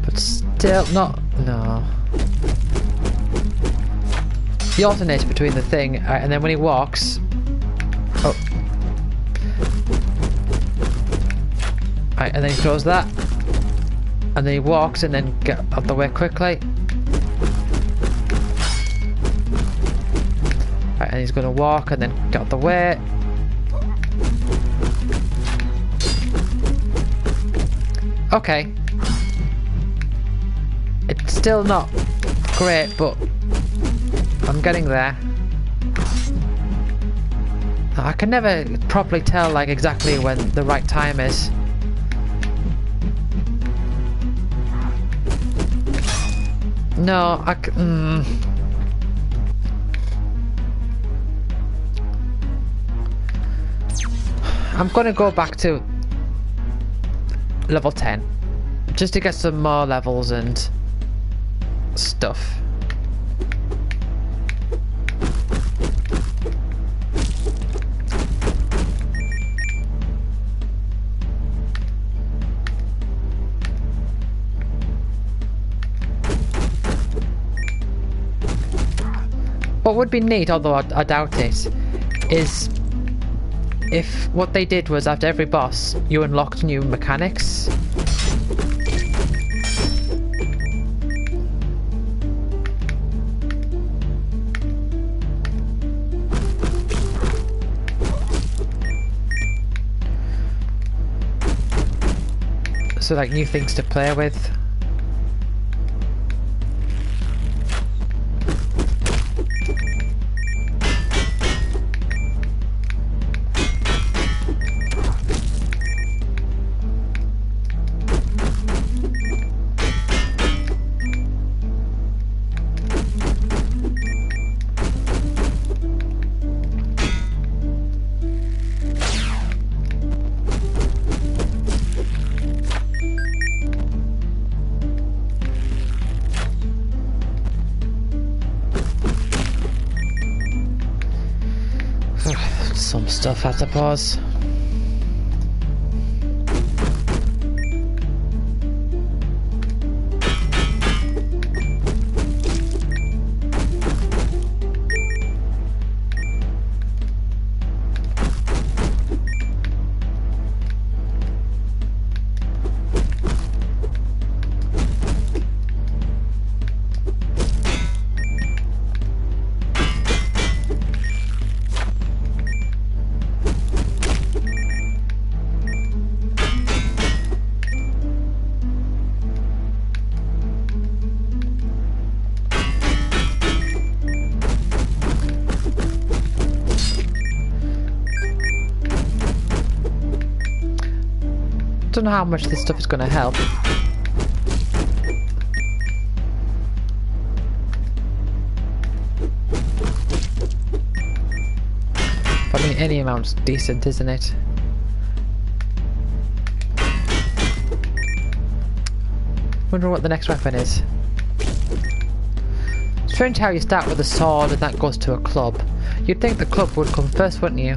But still not... no. He alternates between the thing, and then when he walks... oh. Right, and then he throws that. And then he walks and then get out the way quickly. Right, and he's going to walk and then get out the way. Okay. It's still not great, but I'm getting there. I can never properly tell like exactly when the right time is. No, I'm gonna go back to level 10 just to get some more levels and stuff. What would be neat, although I doubt it, is if what they did was after every boss you unlocked new mechanics. So like new things to play with. some stuff, I suppose. Don't know how much this stuff is going to help. But I mean, any amount's decent, isn't it? Wonder what the next weapon is. Strange how you start with a sword and that goes to a club. You'd think the club would come first, wouldn't you?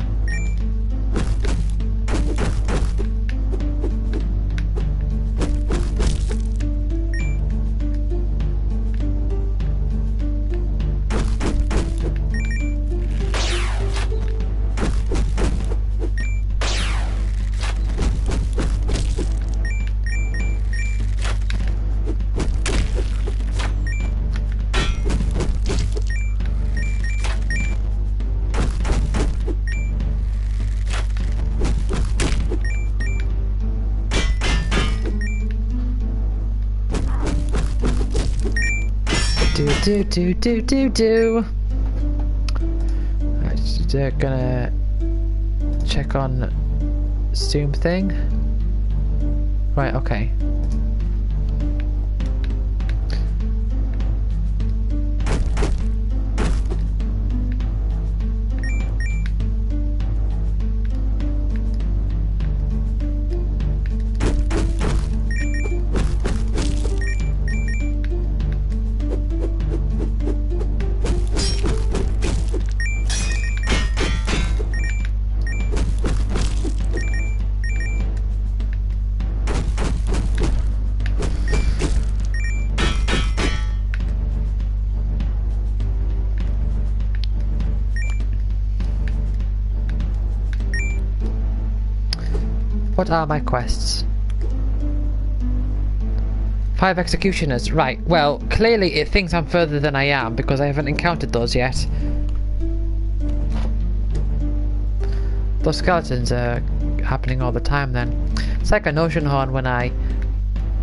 Do. Right, gonna check on Zoom thing. Right, okay. What are my quests? 5 executioners. Right, well, clearly it thinks I'm further than I am because I haven't encountered those yet. Those skeletons are happening all the time then. It's like a notion horn when I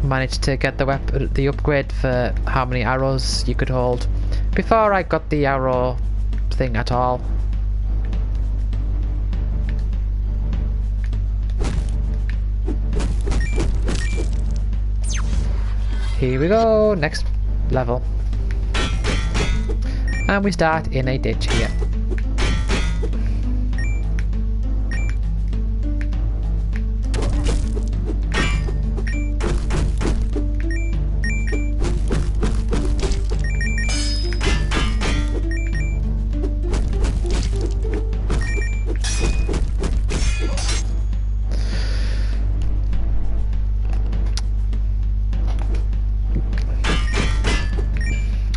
managed to get the upgrade for how many arrows you could hold. Before I got the arrow thing at all. Here we go, next level. And we start in a ditch here.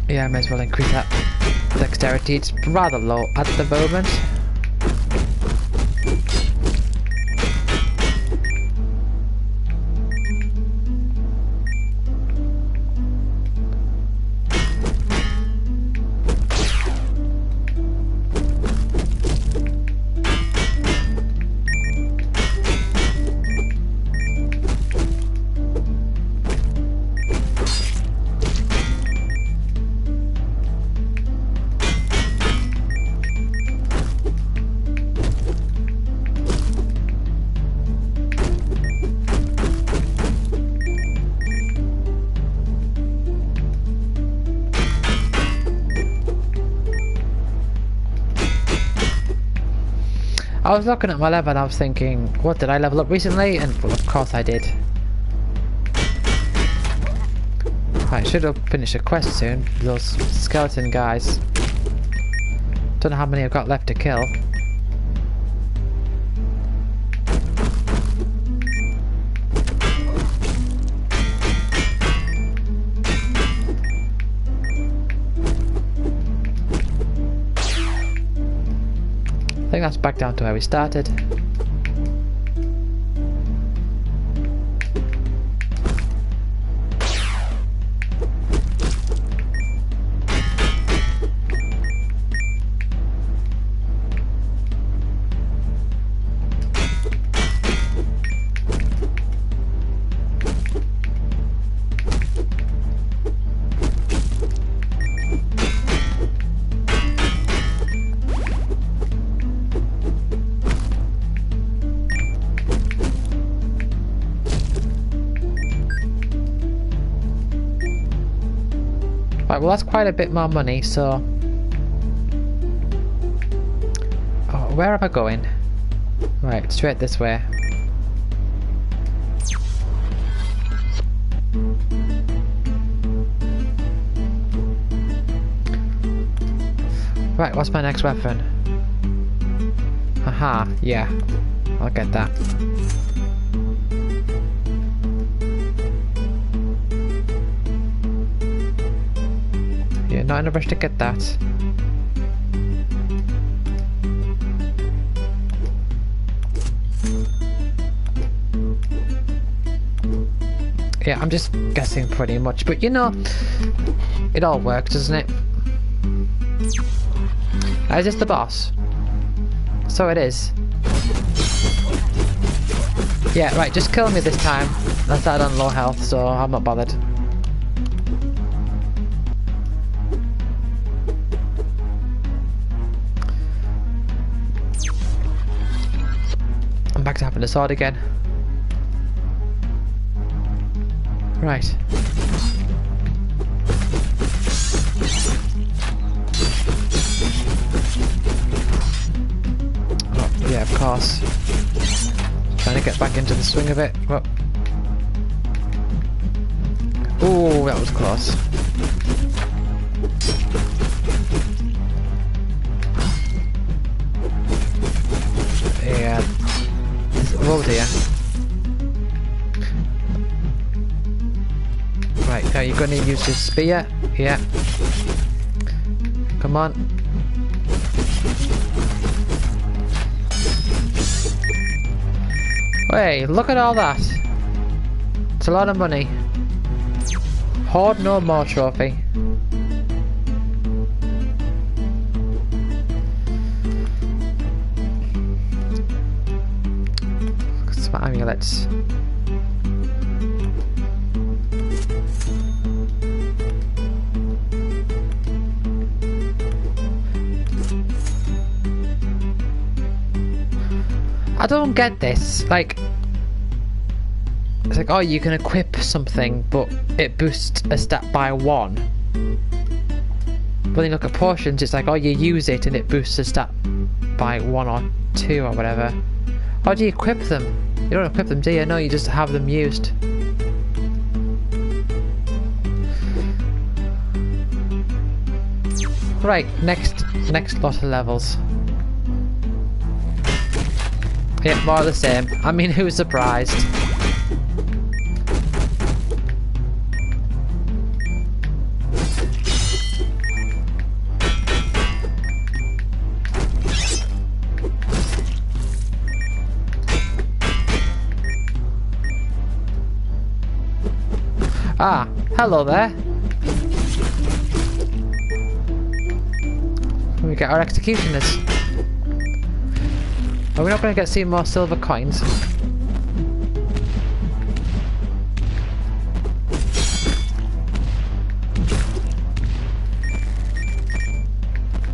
Yeah, I may as well increase that dexterity. It's rather low at the moment. I was looking at my level and I was thinking, what, did I level up recently? And well, of course I did. I should have finished a quest soon. Those skeleton guys. Don't know how many I've got left to kill. back down to where we started. Right, well that's quite a bit more money, so... Oh, where am I going? Right, straight this way. Right, what's my next weapon? Aha, yeah. I'll get that. Yeah, not in a rush to get that. Yeah, I'm just guessing pretty much, but you know, it all works, doesn't it? Is this the boss? So it is. Yeah, right, just kill me this time. I started on low health, so I'm not bothered. I'm back to having the sword again. Right. Oh, yeah, of course. Trying to get back into the swing of it. Oh, ooh, that was close. Yeah. Oh dear. Right, now you're gonna use this spear. Yeah. Come on. Hey, look at all that. It's a lot of money. Hoard no more trophy. Some amulets. I don't get this. Like, it's like, oh, you can equip something, but it boosts a stat by 1. But then you look at potions, it's like, oh, you use it and it boosts a stat by 1 or 2 or whatever. How do you equip them? You don't equip them, do you? No, you just have them used. Right, next lot of levels. Yeah, more of the same. I mean, who's surprised? Ah, hello there. We get our executioners. Are we not going to see more silver coins?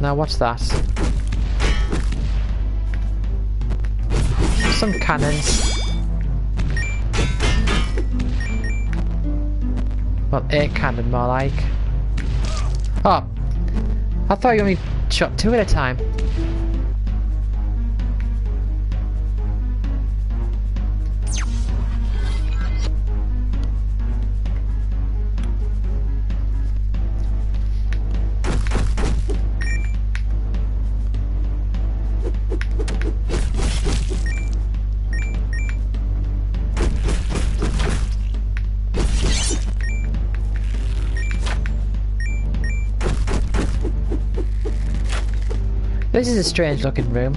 Now what's that? Some cannons. Well, a cannon more like. Oh, I thought you only shot 2 at a time. This is a strange looking room.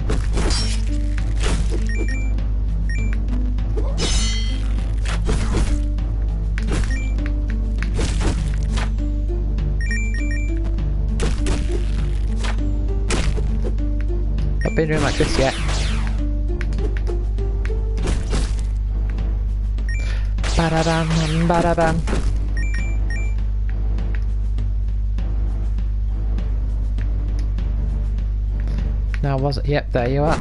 been doing like this yet. Ba-da-bam, ba-da-bam. Now was it? Yep, there you are.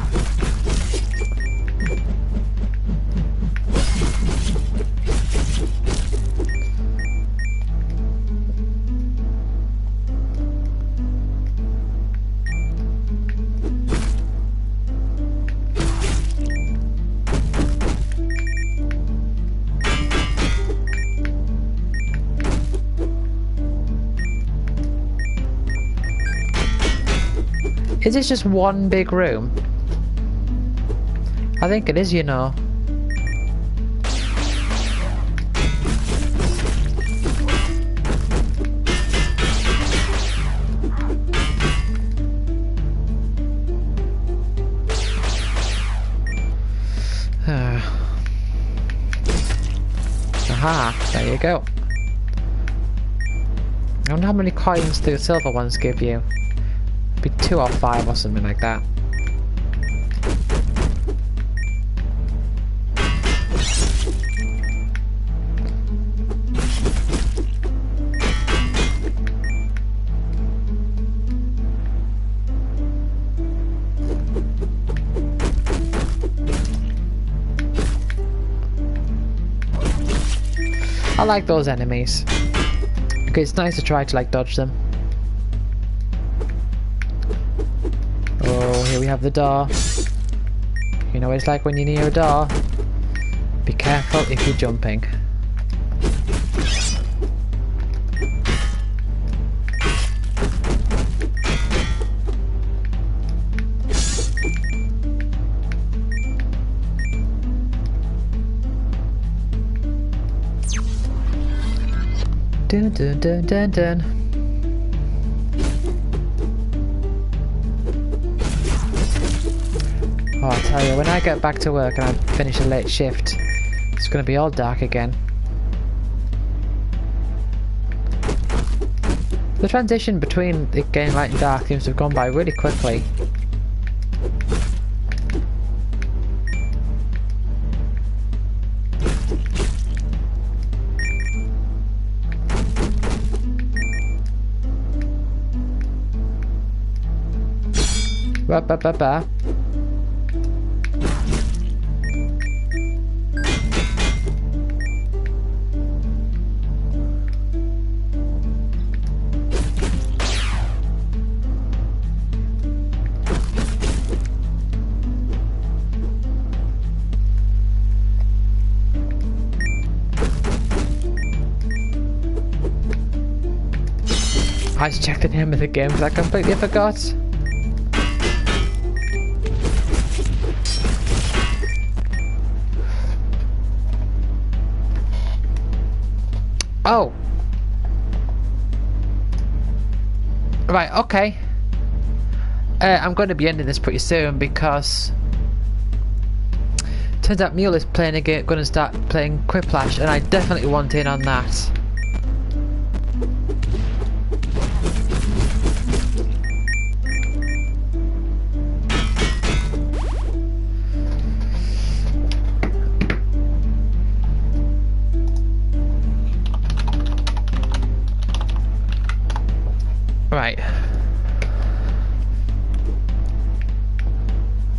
Is this just one big room? I think it is, you know. Aha, there you go. I wonder how many coins the silver ones give you. Be 2 or 5 or something like that. I like those enemies. Okay, it's nice to try to like dodge them. Oh, here we have the door. You know what it's like when you're near a door. Be careful if you're jumping. Dun dun dun dun dun. Oh, I tell you, when I get back to work and I finish a late shift, it's going to be all dark again. The transition between it getting light and dark seems to have gone by really quickly. Ba ba ba ba. I just checked the name of the game because I completely forgot. Oh! Right, okay. I'm going to be ending this pretty soon because turns out Mule is playing a game, going to start playing Quiplash, and I definitely want in on that. Right.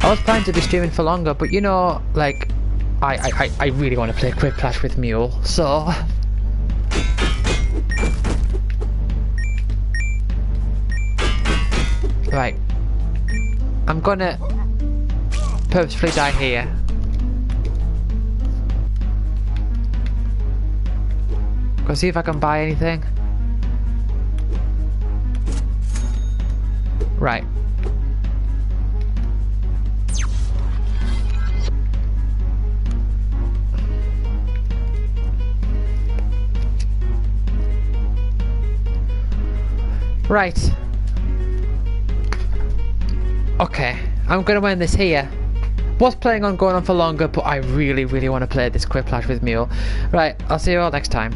I was planning to be streaming for longer, but you know, like, I really want to play Quiplash with Mule, so... Right. I'm gonna purposefully die here. Go see if I can buy anything. Right. Right. Okay, I'm gonna end this here. Was planning on going on for longer, but I really want to play this Quiplash with Mule. Right, I'll see you all next time.